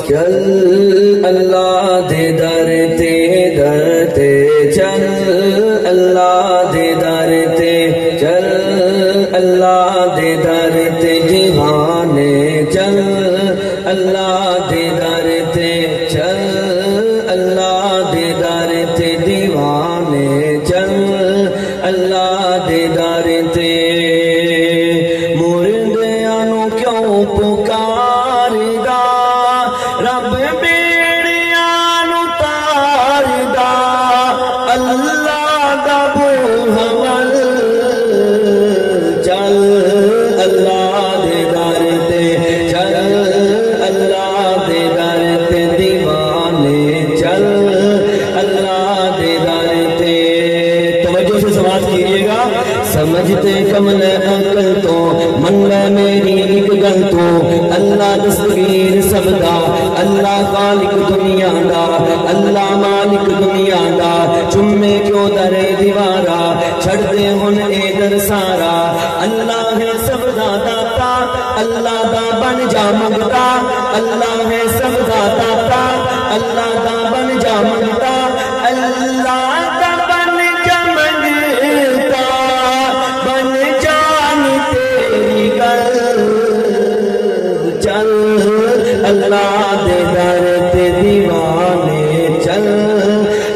چل اللہ دے در تے چل اللہ دے در تے چل اللہ دے در تے دیوانے چل اللہ دے در تے چل اللہ دے در تے دیوانے چل اللہ دے در تے مردیاں نو کیوں پکار دا رب بیڑیاں نو تار دا اللہ دا بوحمل چل اللہ دے در تے چل اللہ دے در تے دیوانے چل اللہ دے در تے توجہ سے سماعت کیجئے گا سمجھتے کمل عقل تو من میں میری ایک گل تو اللہ دستگیر سب دا اللہ خالق دنیا دا اللہ مالک دنیا دا چمے کیوں درے دیوارا چھڑ دے ہن اے در سارا اللہ ہے سب دا داتا اللہ دا بن جا منگتا اللہ ہے سب دا داتا اللہ دا بن جا منگتا اللہ دا بن جا منگتا بن جان تیری گل چل اللہ دے در تے دیوانے چل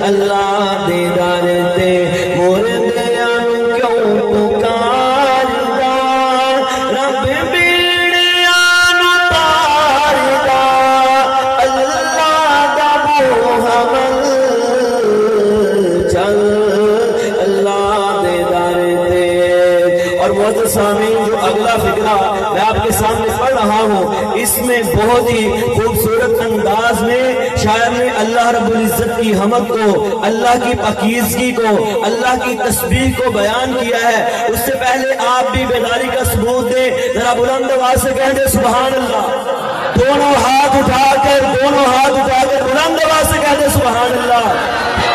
اللہ دے در تے مردیاں نو کیوں پکار دا رب بیڑیاں نو تار دا اللہ دا بوحمل چل اللہ دے در تے اور معزز سامعین جو اگلا فقرہ میں آپ کے سامنے پڑھ رہا ہوں اس میں بہت ہی خوبصورت انداز میں شاعر نے اللہ رب العزت کی حمد کو اللہ کی پاکیزگی کو اللہ کی تسبیح کو بیان کیا ہے اس سے پہلے آپ بھی بیداری کا ثبوت دیں ذرا بلند آواز سے کہہ دیں سبحان اللہ دونوں ہاتھ اٹھا کر بلند آواز سے کہہ دیں سبحان اللہ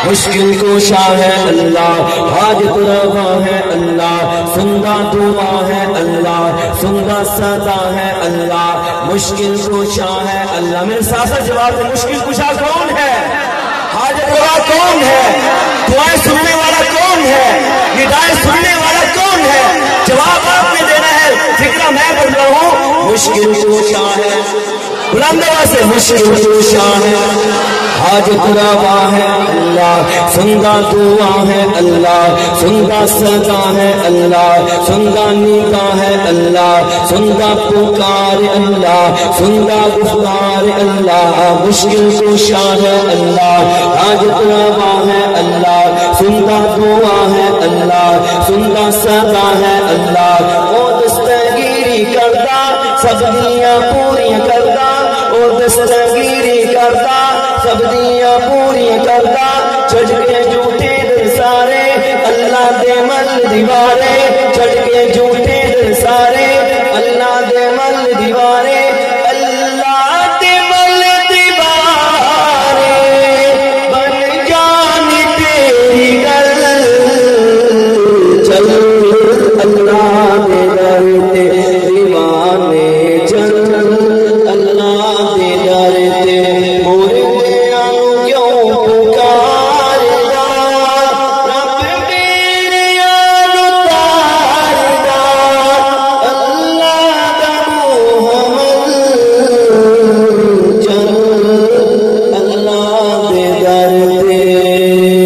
مشکل کوشا ہے اللہ حاجت روا ہے اللہ سندا دعا ہے اللہ سندا صدا ہے اللہ مشکل کوشا ہے اللہ میرے ساتھ جواب دے مشکل کوشا کون ہے حاجت روا کون ہے دعائیں سننے والا کون ہے ندائیں سننے والا کون ہے جواب آپ نے دینا ہے فکرہ میں بن رہا ہوں مشکل کوشا ہے بلند آواز سے مشکل کوشا ہے حاجت روا ہے اللہ سندا دعا ہے اللہ سندا صدا ہے اللہ سندا ندا ہے اللہ سندا پکار اللہ سندا گفتار اللہ مشکل کوشا ہے اللہ حاجت روا ہے اللہ سندا دعا ہے اللہ سندا صدا ہے اللہ او دستگیری کردا سب دیاں پوری کردا او دستگیری کردا سب دیاں پوری کردا چڑھ کے جھوٹے در سارے اللہ دے مل دیوارے چڑھ کے جھوٹے در سارے اللہ دے مل دیوارے اللہ دے مل دیوارے بن جان تیری گل چل اللہ دے در تے دیوانے چل اللہ دے در تے اللہ دے در تے